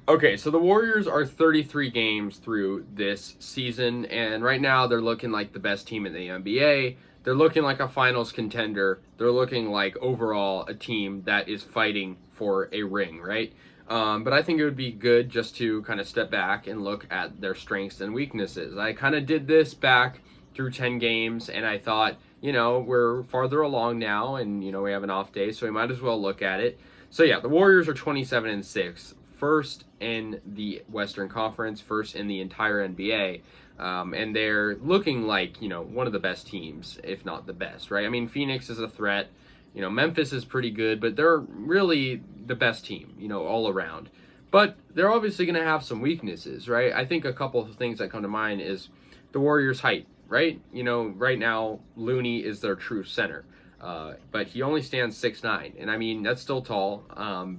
Okay, so the Warriors are 33 games through this season, and right now they're looking like the best team in the NBA. They're looking like a finals contender. They're looking like overall a team that is fighting for a ring, right? But I think it would be good just to kind of step back and look at their strengths and weaknesses. I kind of did this back through 10 games, and I thought, we're farther along now, and, we have an off day, so we might as well look at it. So yeah, the Warriors are 27-6, first in the Western Conference, first in the entire NBA, and they're looking like one of the best teams, if not the best, right? I mean, Phoenix is a threat. Memphis is pretty good, but they're really the best team, all around. But they're obviously going to have some weaknesses, right? I think a couple of things that come to mind is the Warriors' height, right? Right now Looney is their true center. But he only stands 6'9", and I mean that's still tall.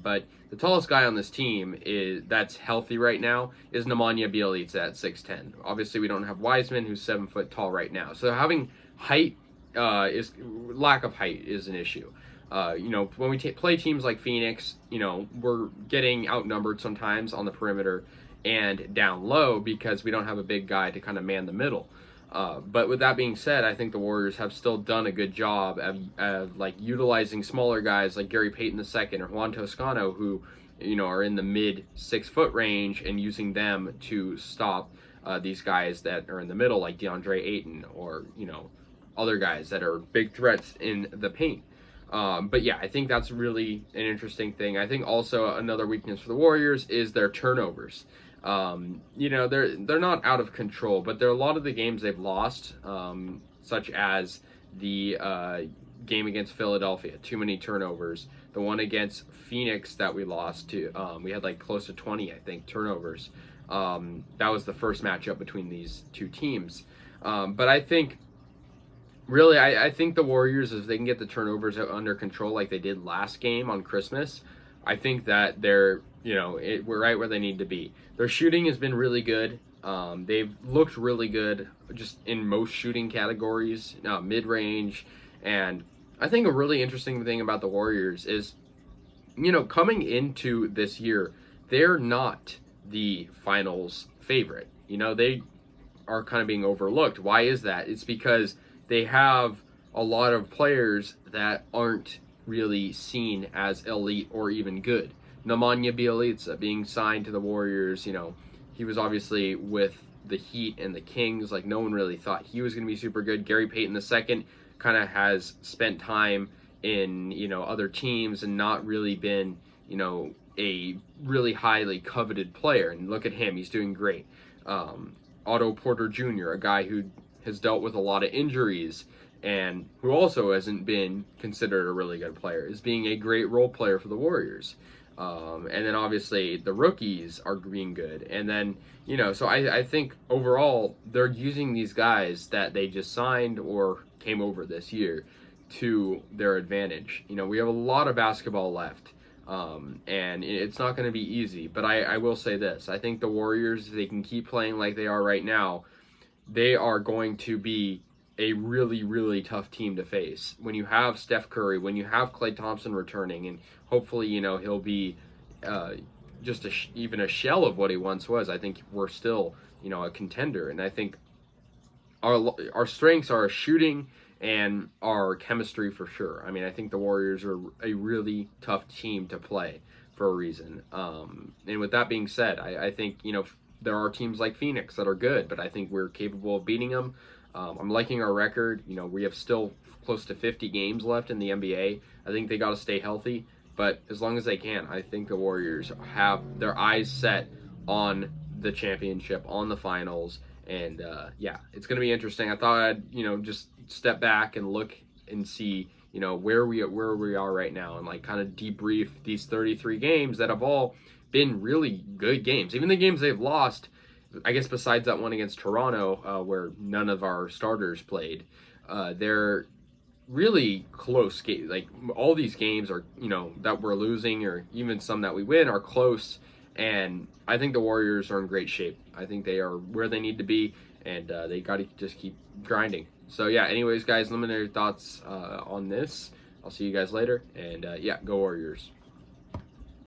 But the tallest guy on this team that's healthy right now is Nemanja Bjelica at 6'10". Obviously, we don't have Wiseman, who's 7 foot tall right now. So having height is lack of height is an issue. When we play teams like Phoenix, we're getting outnumbered sometimes on the perimeter and down low because we don't have a big guy to kind of man the middle. But with that being said, I think the Warriors have still done a good job of like utilizing smaller guys like Gary Payton II or Juan Toscano, who are in the mid 6 foot range, and using them to stop these guys that are in the middle, like DeAndre Ayton or other guys that are big threats in the paint. But yeah, I think that's really an interesting thing. I think also another weakness for the Warriors is their turnovers. They're not out of control, but there are a lot of the games they've lost, such as the game against Philadelphia, too many turnovers. The one against Phoenix that we lost to, we had like close to 20, I think, turnovers. That was the first matchup between these two teams. But I think, really, I think the Warriors, if they can get the turnovers under control like they did last game on Christmas, I think that they're, we're right where they need to be. Their shooting has been really good. They've looked really good just in most shooting categories, mid-range. And I think a really interesting thing about the Warriors is, coming into this year, they're not the finals favorite. They are kind of being overlooked. Why is that? It's because they have a lot of players that aren't really seen as elite or even good. Nemanja Bjelica being signed to the Warriors, he was obviously with the Heat and the Kings. Like, no one really thought he was going to be super good. Gary Payton II kind of has spent time in, other teams and not really been, a really highly coveted player. And look at him, he's doing great. Otto Porter Jr., a guy who has dealt with a lot of injuries and who also hasn't been considered a really good player, is being a great role player for the Warriors. And then obviously the rookies are being good. And then, so I think overall they're using these guys that they just signed or came over this year to their advantage. We have a lot of basketball left. And it's not going to be easy, but I will say this. I think the Warriors, if they can keep playing like they are right now, they are going to be a really, really tough team to face. When you have Steph Curry, when you have Klay Thompson returning, and hopefully, he'll be just even a shell of what he once was, I think we're still, a contender. And I think our strengths are shooting and our chemistry for sure. I mean, I think the Warriors are a really tough team to play for a reason. And with that being said, I think, there are teams like Phoenix that are good, but I think we're capable of beating them. I'm liking our record. We have still close to 50 games left in the NBA. I think they got to stay healthy, but as long as they can, I think the Warriors have their eyes set on the championship, on the finals, and yeah, it's going to be interesting. I thought I'd just step back and look and see where we are right now, and like kind of debrief these 33 games that have all been really good games. Even the games they've lost, I guess besides that one against Toronto, where none of our starters played, they're really close games. Like, all these games are, that we're losing, or even some that we win, are close. And I think the Warriors are in great shape. I think they are where they need to be, and they got to just keep grinding. So yeah, anyways, guys, let me know your thoughts on this. I'll see you guys later, and yeah, go Warriors.